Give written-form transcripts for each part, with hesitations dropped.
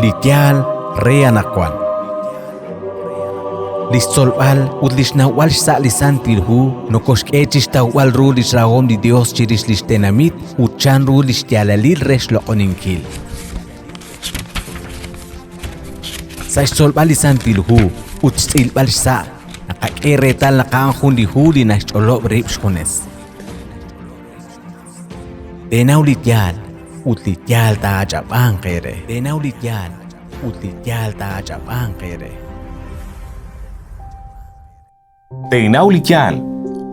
litial re anakuan. Listolbal utlixnawal xsalisan tilhu nokoxkechixtawal ru lixrahom di Dios chirix lixtenamit uchan ru lixtialalil rexloqoninkil. Sa xtolbal lisan tilhu uchtzilbal xsa nakak'eretal nakaanjun lihu linaxch'olob ribxjones. Tenaw litial utlitial taachap'an qere. Tenaw litial utlitial taachap'an qere. Tenaw litial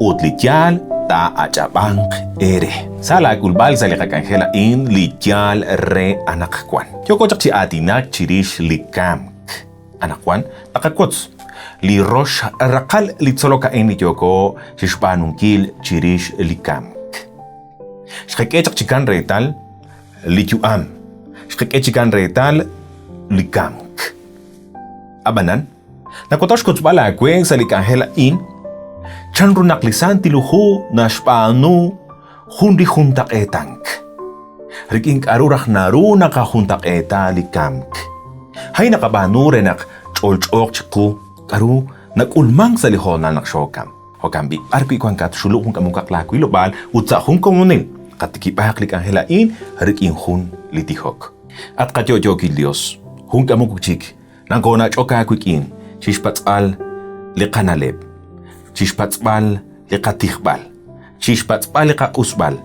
utlitial taachap'an ere. Sala kulbal sa likakangela in litial re anakwan. Yokochak si atinak chirish likamk. Anakwan takakots. Li rosh rakal litsoloka in lityoko shishpanunkil chirish likamk. Shkekechak chikan retal lityuam. Shkekechikan retal likamk. Abanan nakotosh kotsbala kwen sa likangela in chanru naklisan tiluhu nashpanu hundi huntak etank. Riking arurak naru nakahuntak eta likamk. Hay nakabanu renak cholchok chiku karu nakulmang sa lihona nakshokam. Hokambi arku ikuangkat shulu kung kamukak lakwi lobal utsa hung komunil katikipahak likangela in riking hun litihok. At katyotyokil Dios hung kamukukchik nangkona chokakwik in chishpatzal liqanaleb, chishpatzbal liqatiqbal, chishpatzbal liqausbal,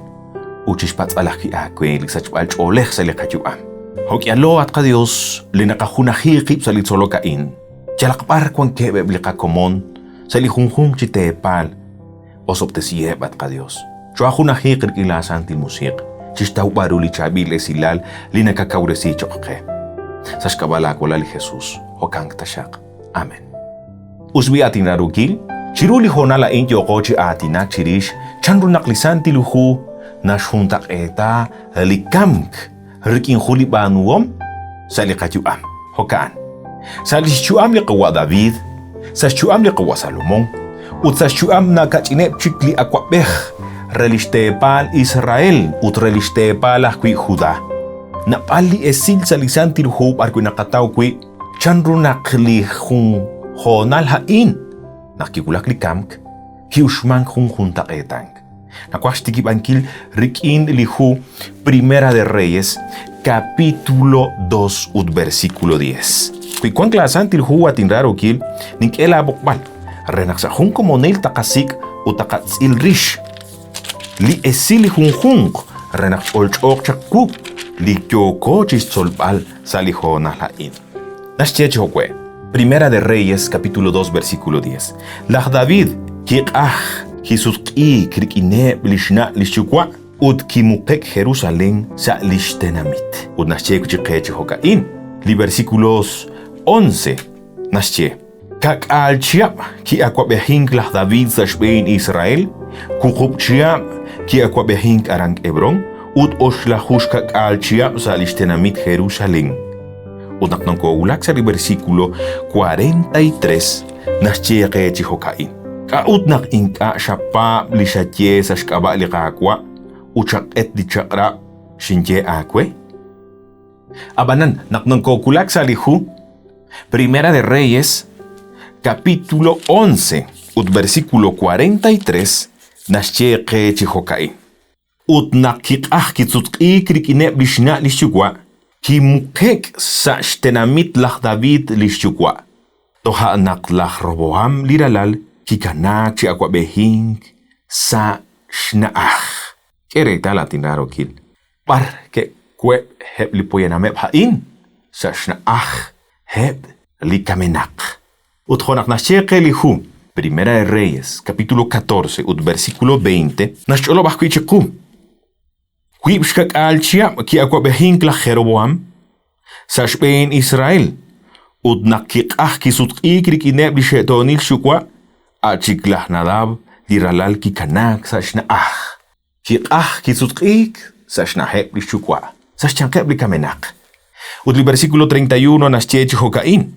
u chishpatzbalaj ki akwe liksachbal cholej sa liqatyuam. Hokyalo at ka Dios linakahunahikip sa litsolokain, chalakpar kwang kebeb liqakomon sa lihunghung chitepal, osoptesiyeb at ka Dios. Chuahunahikir kilasan ti musik, chistawbaru li chabile silal linakakauresi chokke. Sa shkabalakula li Jesus, hokang tasyak. Amen. Usbi atin narukil, chiruli honala in yokochi atinak chirish, chanru naklisan tiluhu, nashuntak eta likamk, rikin huli banuom, sa likatyuam. Hokaan. Sa lishyuam likawa David, sa syuam likawa Salomon, ut sa syuam na kachinep chikli akwapeh, relistepal Israel, ut relistepal akwi Juda. Napali esil sa lisan tiluhu arko nakataw kwi, chanru nakli hung honal hain nakikulak likamk kiushman hung junta etang nakwastikip ankil rikin lihu Primera de Reyes capítulo 2 ut versículo 10 kuikuan klasan tilhu atinraro kil ninkela bokbal renaksa hung komonel takasik utakatsil rish li esili hung renak olchok chakuk li kyoko chisolbal salihona hain. Nashchechokwe, Primera de Reyes, capítulo 2, versículo 10. Lach David, kiqah, kisutki, krikine, lishna, lishukwa, ud kimupek Jerusalén sa lishtenamit. Ud nashchechokain. Li versículos 11. Nashche. Kak al chiap, ki akwabehink lach David sa shbein Israel, kukup chiap, ki akwabehink arang Hebron, ud oshlahush kak al chiap sa lishtenamit Jerusalén. Unak nang koulak sa versículo 43 nascheke chihokain. Kautnak inka shapa lishatye sa shkaba likakwa uchak et di chakra shinje akwe. Abanan naknang kokulak sa lihu Primera de Reyes capítulo 11 ut versículo 43 nascheke chihokain. Utnak kikah kitsutki krikine bishna lishukwa kimukek sa shtenamit lach David lishukwa. Toha anak lach Roboam liralal kikanak si akwabehing sa shnaach. Kereta latinaro kil. Par ke kwe heb lipoyanamep hain sa shnaach heb likamenak. Uthonak na sheke lihu. Primera de Reyes, capítulo 14, ut versículo 20. Nasholo bakwichiku. Huibshkak alchiam ki akwabehink la Jeroboam sa shbein Israel ud nakikah kisutki krikineb li shetonil shukwa achiklah nadab diralal ki kanak sa shnaach kikah kisutki sa shnaheb li shukwa sa shchankeb li kamenak ud li versículo 31 naschech hokain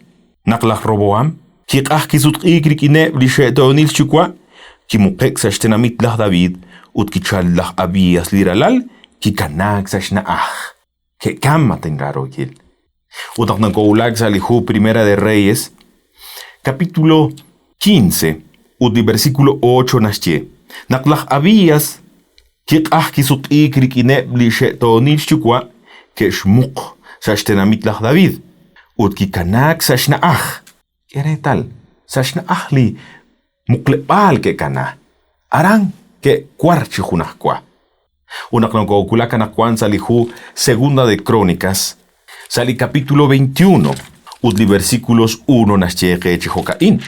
naklah Roboam kikah kisutki krikineb li shetonil shukwa kimukek sa shtenamit lah David ud kichallah Abías liralal ki kanak sa shnaach. Ke kam matin raro gil. Utak ng kaulag sa lihu Primera de Reyes, capítulo 15, di versículo 8 nasye. Naklak Abías, kikah kisut ikrikineb li shetonil shukwa, ke shmuk sa shtenamitlah David. Kikanak sa shnaah. Kere tal, sa shnaah li muklepal ke kana. Arang ke kwarchi junahkwa. Unak ng kaukulakan akwan sa lihu Segunda de Crónicas, sa li capítulo 21, li versículos 1 nasye ke chihokain.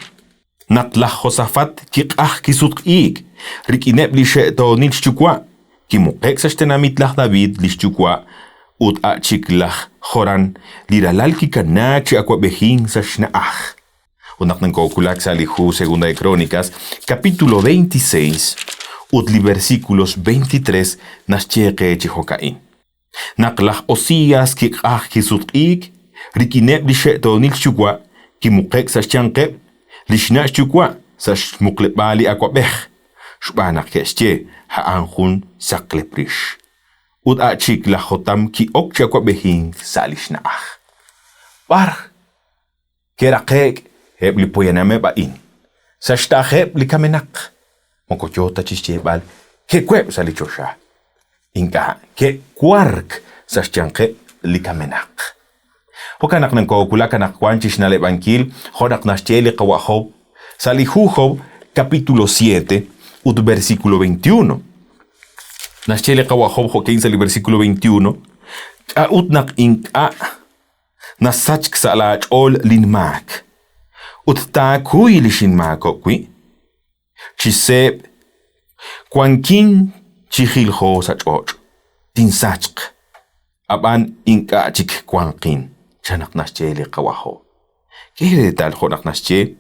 Natlah Josafat kikah kisut-ik, rikineb li shetonil shukwa, kimukek sa shtenamitlah David li shukwa, achiklah Joran liralal kikanak chi akwabehin sa shnaah. Unak ng kaukulak sa lihu Segunda de Crónicas, capítulo 26, li versículos 23 nasye ke chihokain. Naklah Osías kikah kisut-ik, rikineb li shetonil shukwa, kimukek sa shyankeb, lishna shukwa sa shmuklepali akwabeh. Shbanak kesche haanjun sakleprish. Achik la jotam ki okcha akwabehin sa lishnaah. Par kerakek heb li poyaname bain. Sa shtaheb li kamenak. Mokochota chichebal ke kweb sa lichosha. Inka ke kwark sa shtyanke li kamenak. Hokanak ng kaukulakan akwanchish na lebankil, honak nascheli kawahob, sa lihuhob, capítulo 7, versículo 21. Nascheli kawahob hokin sa versículo 21, utnak inka, nasachk sa lachol linmak, takuy lishinmak okwi, chiseb, kwankin chihilho sa choch, tinsachk, aban inka chik kwankin. Chanak nasche li kawaho. Kere tal honak nasche.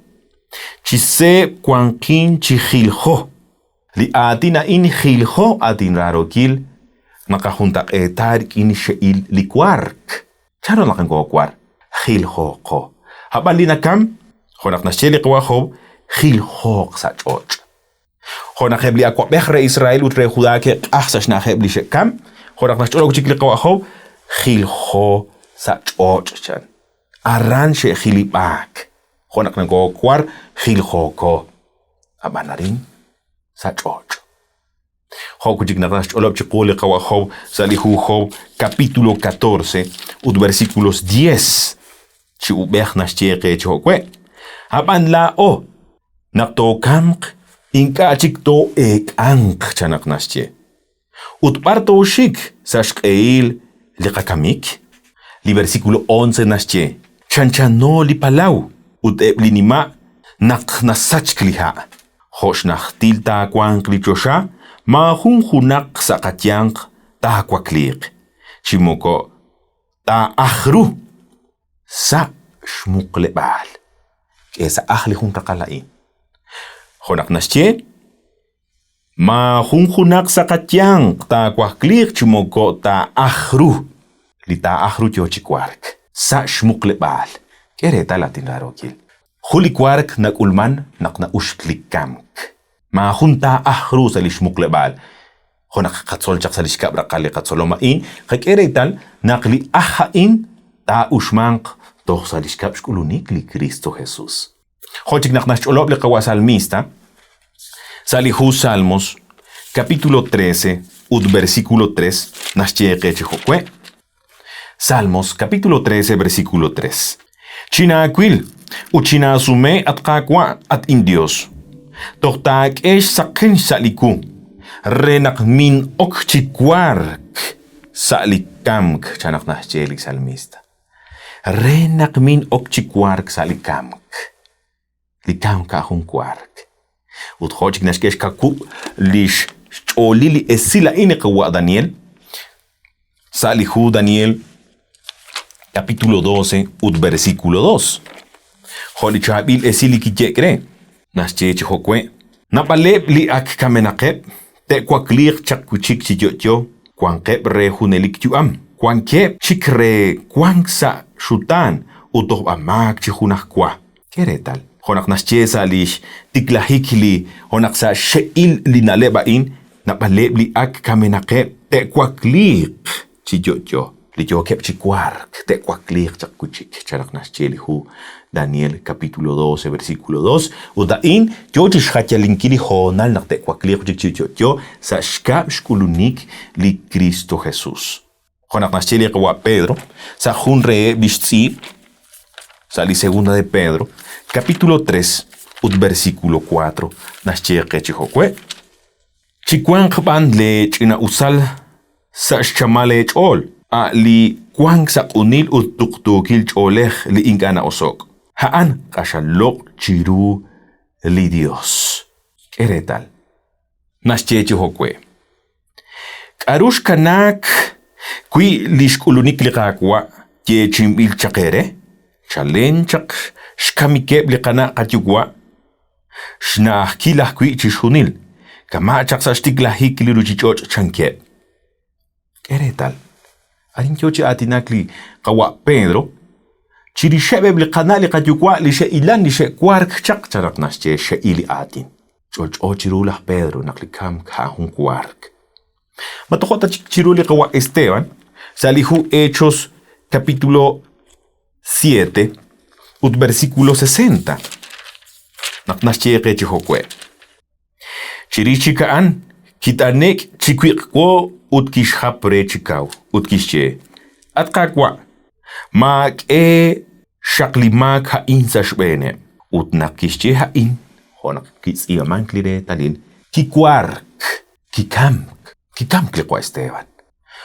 Chise kwankin chihilho. Li atina in hilho atin rarokil. Nakahuntak tarik in sheil li kwark. Charo nakan ko kwar. Hilho ko. Habang linakam. Honak nasche li kawaho. Hilho sa choch. Honak hebli akwa behre Israel utre judake ahsas na hebli shekam. Honak nasche lo chikli kawaho. Hilho sa choch chan. Aran she hilibak. Honak na go kwar hilho ko. Aba na rin sa choch. Hoku jig na rash olop chikuli kawaho sa lihuho capítulo 14 versículos 10. Chi ubeh na shcheke chokwe. Haban la o. Naktokamk inka chikto ek ank chanak na shche. Parto shik sa shkeil likakamik. Li versículo 11 nasche. Chanchano li palau. Linima nak nasachkliha. Hosh nach tilta kwank li chosha. Ma hunhunak sa katyank ta kwaklik. Chimoko ta ahru. Sa shmuklebal. Kesa ahli hun kakalain. Honak nasche. Ma hunhunak sa katyank ta kwaklik. Chimoko ta ahru. Lita ahru chikwark. Sa shmuklebal. Kere talatin rarokil. Huli kwark nak ulman nak na ushklikamk. Ma hunta ahru sa lishmuklebal. Honak katsol chak sa lishkabra kali katsolomain. Kere tal nakli ahain ta ushmank toh sa lishkab shkulunik li Cristo Jesus. Hochik nak nasholob li kawasalmista. Sa lihu Salmos capítulo 13 versículo 3 nashcheke chihokwe. Salmos, capítulo 13, versículo 3. China aquil, uchina asume at kakwa at indios. Toktak esh sakin sa liku. Renak min ok chikwark sa likamk. Chanak na chelik salmista. Renak min ok chikwark sa likamk. Likamk akong kwark. Uthochik nashkesh kaku lish cholili esila inekawa Daniel. Sa lihu Daniel capítulo 12, versículo 2. Holichabil esiliki jekre. Nasche hokwe. Napaleb li ak kamenakep. Te kwaklir chakuchik chiyocho. Kwankep re hunelik yuam. Kwankep chikre kwanksa shutan. Utoh amak chihunak kwa. Keretal. Honak nasche salish tiklahikli. Honak sa sheil linalebain. Napaleb li ak kamenakep. Te kwaklir chiyocho. li yo kep chikwark te kwaklik chak kuchik charak nascheli hu Daniel capítulo 12 versículo 2 udain yo chishachalinkili honal nak te kwaklik chik yo sa shkap shkulunik li Cristo Jesús. Jonak nascheli kwa Pedro sa hunre bishti sa li segunda de Pedro capítulo 3 versículo 4 nascheke chihokwe chikwan kban le china usal sa chamale chol a li kwang sa unil utuktukil cholech li ingana osok haan kashalok chiru li Dios. Keretal nascheke hokwe karush kanak kui lishkulunik li kakwa ye chimbil chakere chalenchak shkamikeb li kana katyugwa shnah kilah kui chishunil kama chak sa stiklahik li ruchichoch chankeb. Keretal arin kyochi atinakli kawa Pedro chiri shebeb li kana li katyugwa li she ilan li she kwark chak charak nasche she ili atin choch chirulah Pedro naklikam kahun kwark matokota chiruli kawa Esteban salihu Hechos capítulo 7 versículo 60 naknascheke chihokwe chirichikaan kitanek chikwikwo utkishhapre chikaw utkishche atkakwa mak shaklimak ha insa shbene utnakishche ha in honak kitsiaman klire talil kikwark kikam klikwa Esteban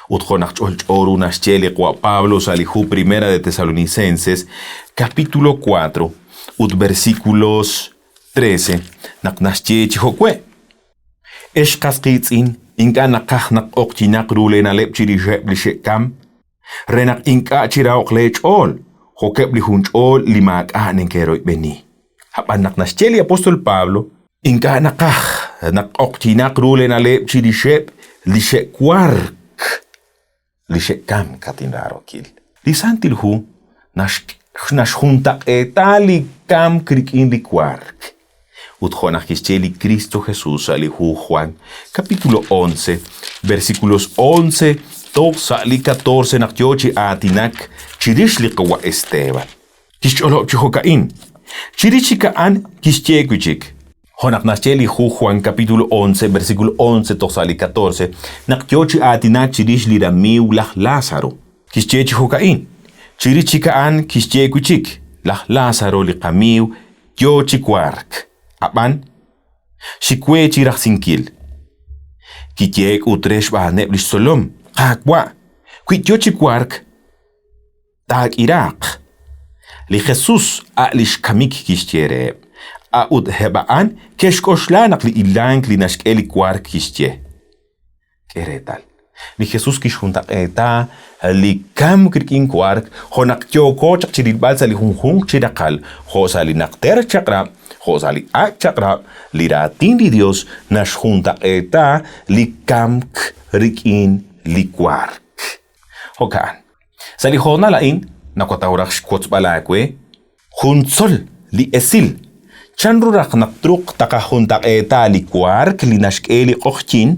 utjonak cholchoru nascheli kwa Pablo salihu primera de Tesalonicenses capítulo 4 versículos 13 naknaschche chihokwe eshkaskitzin inka nakahnak okchinak rulena lepchirije blishekam renak inka chiraok lechol hokeb lihunchol limak anenkeroy beni hapan naknascheli apostol Pablo inka nakah nak okchinak rulena lepchirije lishekwark lishekam katinarokil lisantilhu nash junta etali kam krikin likwark utjonak kischeli Cristo Jesús alihu Juan capítulo 11 versículos 11 sali 14 nakyochi atinak chirishli kawa Esteban kischolo chihokain chirichikaan kischekuchik honak nascheli Juan capítulo 11 versículo 11 sali 14 nakyochi atinak chirishli ramiu lah Lázaro kischechi hokain chirichikaan kischekuchik lah Lázaro li kamiu kyochi kwark apan shikwe chirach sinkil kityek utresh ba neblish solom kakwa kwityo chikwark tak Irak li Jesus a lish kamik kishtiere a ud hebaan keshkoshlanak li ilank li nashkeli kwark kishtie. Keretal li Jesus kishuntak eta li kam krikin kwark honak tyoko chak chirilbal sa li hunghung chirakal hosa li nakter chakra hosa li ak chakra li ratin li Dios nash junta eta li kam krikin li kwark hokaan sa li hona lain nakotawrak shkots balakwe huntsol li esil chanrurak naktruk taka junta eta li kwark li nashkeli okchin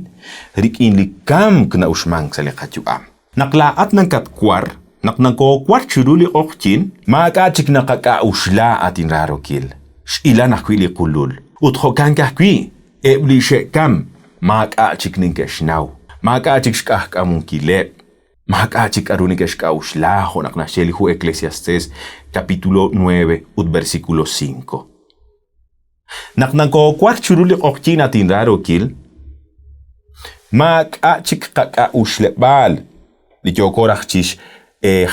rikin li kam kna usmang sa li katyuam naklaat ng katkwar naknangko kwar chiruli okchin makachik nakakausla atin rarokil shila nakwili kulul uthokan kahkwi ebli shekam makachik ninkeshnaw makachik shkahkamun kilep makachik arunikeshkausla honak nasheli hu Eclesiastes capítulo 9 versículo 5 naknangko kwar chiruli okchin atin rarokil makachik kakauslebal li yokorachchish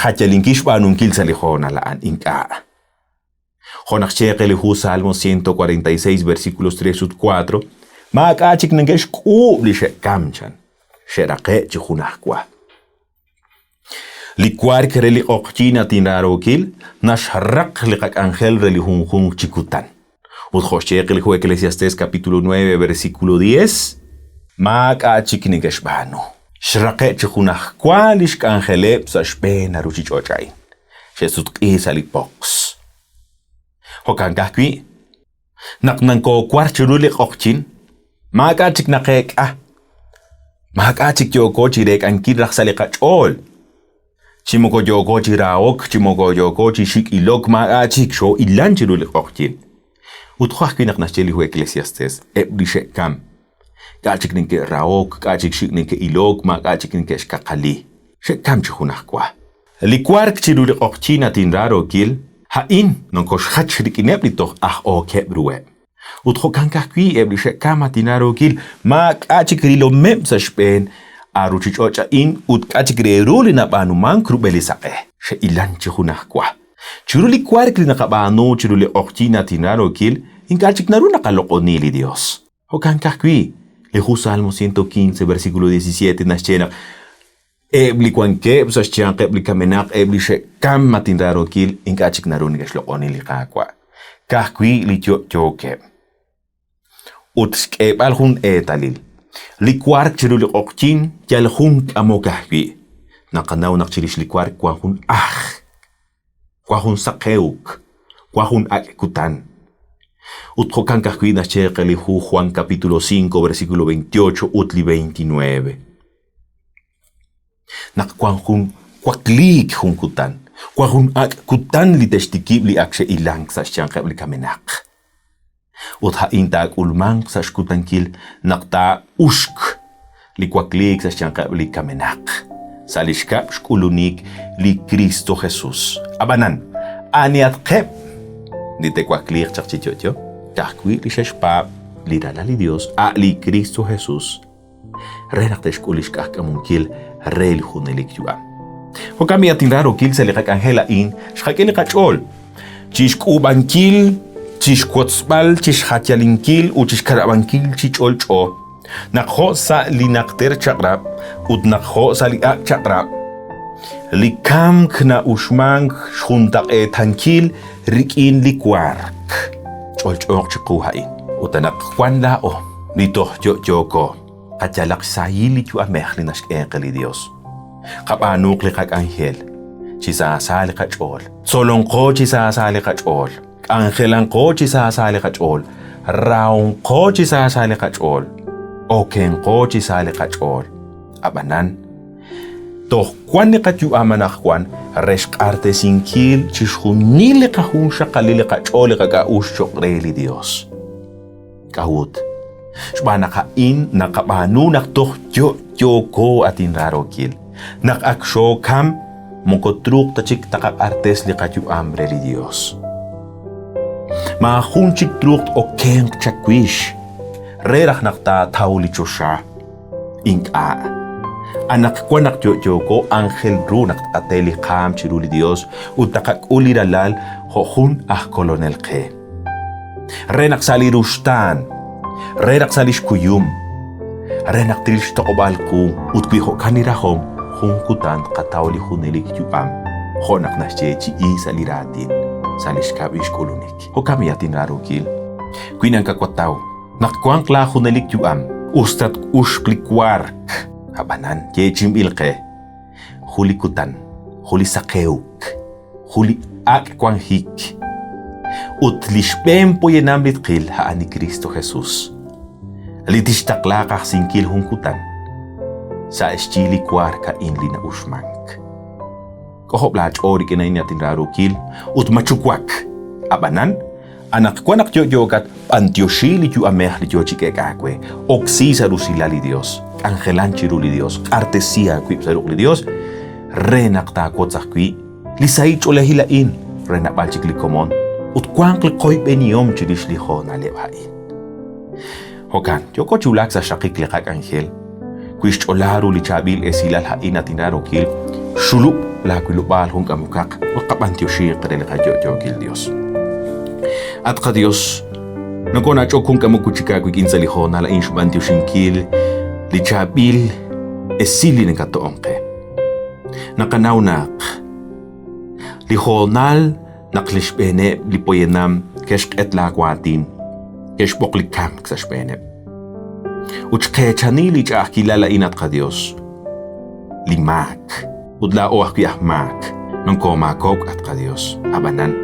hachalinkish banunkil salihona laan inka jonachchekeli hu Salmo 146 versículos 3 y 4 makachik nengesh kubli shekamchan sherake chihunahkwa li kwark reli okchina tinarokil nashrak li kak angel reli hunhung chikutan utjoshchekeli hu Eclesiastes capítulo 9 versículo 10 makachik nengesh banu shrake chihunah kwalish kangelep sa shpena ruchichochain Jesus isali box hokan kahkwi naknangko kwarchurulik okchin makachik nakek makachik yoko chirek ankir raksali kachol Chimokoyoko chiraok, chimokoyoko chishik ilok maachik sho ilan chirulik okjin. Utkhwah kinak nascheli hu Eclesiastes, eblishe kam. Kachik ninke raok, kachik shik ninke ilok, ma kachik ninke shkakali. Shek kam chihunakwa. Likwark chirulik okjin atin raro kil, hain nonkosh hachrik ineblitoch o kebruwe. Utho kankakwi eblishe kam atin raro kil, ma kachik rilo mem sa shpen, aruchich ocha in ut kachik reruli na banuman krubelisae. She ilan chihunakwa. Chiruli kwarkli nakabano chiruli okjin atin raro kil, in kachik naru nakalokoni Dios. O kankakwi, lehu Salmo 115, versículo 17, naschena, ebli kwanke, sa chiang ebli kamenak, ebli she kam matin raro kil, in kachik naru nigaslokoni li kakwa. Kakwi li tyoke. Ut skebal hun etalil. Likwark chiruli okjin, yal hun amo kakwi. Nakanaw nakchirish likwark kwa hun kwa hun sakeuk, kwa hun akekutan. Utho kankakwi na chekeli hu Juan capítulo 5, versículo 28, utli 29. Nakwan hun kwaklik hun kutan. Kwa hun akekutan li testikib li akshe ilang sa siyangkab li kamenak. Utha intak ulmang sa skutankil nakta usk li kwaklik sa siyangkab li kamenak. Sa lishkap skulunik li Cristo Jesus. Abanan, aniat kep. Dite kwaklik chakchichotyo. Kakwi li sheshpap li dalali Dios li Cristo Jesus. Renaktesh kulish kakamungkil rel hunelik yuam. Ho kami atin raro kil sa likak anghela in shkakili kachol. Chish kubankil, chish kotsbal, chish hatyalinkil, u chish karabankil chichol cho. Nakho sa linakter chakrap, ut nakho sa liak chakrap. Likam kna usmang shuntak tankil rikin likwark. Chol-chok chikuhain. Utanak kwan lao. Nito joko. Kajalak sayili yu amekli nask engkeli Dios. Kapanuk likak anghel. Chisasali kachol. Solong ko chisasali kachol. Anghelang ko chisasali kachol. Raung ko chisasali kachol. Oken ko chisali kachol. Abanan. Toh kwan ni katyu amanak kwan, resk arte sinkil, chishunili kahun siya kalili kacholi kaga usyok reli Dios. Kahut, shba nakain, nakabanu, naktoh yo atin rarokil. Nakaksyo kam, mungkotruk tachik takak artes li katyu amreli Dios. Mahun chik truk o keng chakwish, rerak nakta tauli chosya, ink-a. Anak ko nakjoko angel ru nakateli kam chiruli Dios utakak uli dalal hohun kolonel ke. Renak sali rustan, renak salish kuyum, renak tilish tokobalku utbiho kanirahom hungkutan katauli hunelik yuam honak nasjechi saliratin salish kabish kolunik. Ho kami atin rarukil. Kuinang kakwataw nakkwang kla hunelik yuam ustat ushklikwark. Abanan, jechim ilke, huli kutan, huli sakeuk, huli kwang hik. Utlishpem po yenam litkil haan ni Cristo Jesus. Litish taklakak singkil hungkutan. Sa estili kwar ka inli na usmank. Kohoblach ori kinain natin rarukil, utmachukwak. Abanan, anak kwanak yoyogat antioshili yu ameh li yochikekakwe, oksisa rusila li Dios. Angelan chiruli Dios, artesia kwip saruk li Dios, renak takot sakwi, lisaich olehilain, renak balchik likomon, ut kwang likoy beniom chirish liho na lewain. Hokan, yoko chulak sa shakik likak angel, kwish olaru li chabil esilal hain atinaro kil, shulup la kwilubal hong kamukak, wakapantyo shik relika gil Dios. At ka Dios, nagona chok kung kamukuchika kwik insa liho na lain shubantyo shinkil, li chabil esili ng katoongke. Nakanawnak, li honal naklishbene li poyenam kesk etlakwatin, keskbok li kam sa shbene. Uchkechani li chak kilala inat ka Dios, li mak, udla o akiyah mak, nang komakok at ka Dios, abanan.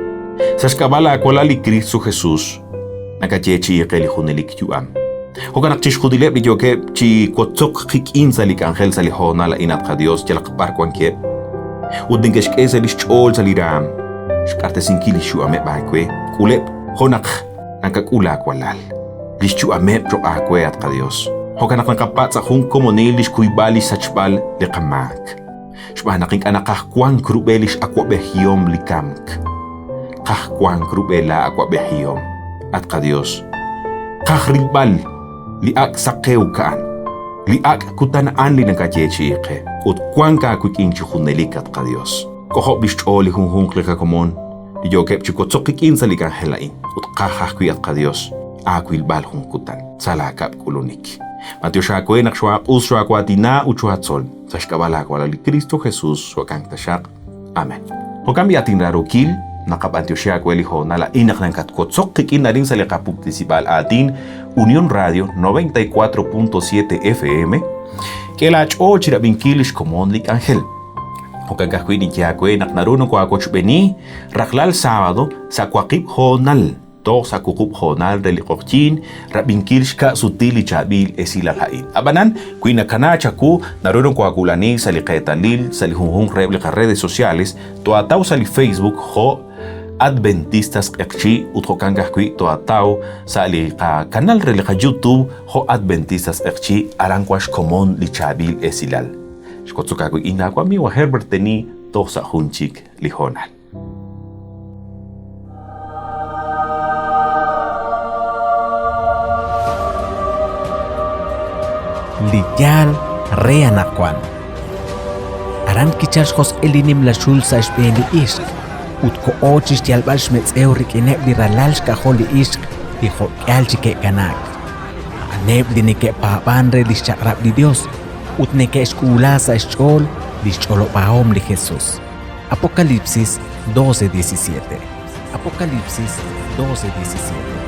Sa skabala akwala li Cristo Jesus, nakachechi li hunelik yuam. Hogan akchish khudilep li joke chi kotsok khik in salik angel salihona la inat ka Dios jalak parkwan ke Udin ke shkesa lish chol saliram. Shkarte sinkili shu ame bakwe. Kulep honak nankakula kwalal. Lish chu ame pro akwe at Dios. Hokanak nakapat sa hung komonil lish kuibali sachbal likamak. Shbanaking anakahkwang krubelish akwa behiyom likamk. Kahkwang krubela akwa behiyom at Dios. Kahribal liak sakew kaan. Liak kutanaan li nagkajechi ike. Ut kwang ka kuikin chukунelikat ka Dios. Koho bisholi hung lika komon. Di yokep chukotsokikin sa likang helain. Ut kahakuyat ka Dios. Akwil bal hung kutan. Salakap kulunik. Matyo siya ko nakshwak uswa ko atina uchuhatsol. Sa shkabala ko li Cristo Jesus wakang tasyak. Amen. Hukam yatin rarukil. Nakabantyo siya ko eliho nala inak ng katkotsok kikin na rin sa likapug tisibal atin Union Radio 94.7 FM kelach o chirabing kilish komonlik angel. Hukagakwi ni Tiakwe naknarunong ko ako chubeni raklal Sabado sa kwakip honal to sa kukup honal relikokchin rabing kilish ka sutili chabil esilalain. Abanan kui nakana chaku narunong ko akulani sa liketalil sa lihunghung reblika redes sociales to ataw sa li Facebook ho Adventistas ekchi utkokang gahkwi to ataw sa kanal relika YouTube ho Adventistas ekchi arangkwash komon li chabil esilal. Shkotsukagwi inakwa mi wa Herbert teni to sa hunchik lihonal. Lityal reanakwan. Aran kichashkos elinim la shul sa shpeni ishk. Utko ochis tialbalsh metz eurik ineb di ralalsh kaholi ishk dijo kyalchike kanak. Aneb di neke papanre di chakrab di Dios. Utneke eskula sa eschol di cholo paom di Jesús. Apocalipsis 12:17. Apocalipsis 12:17.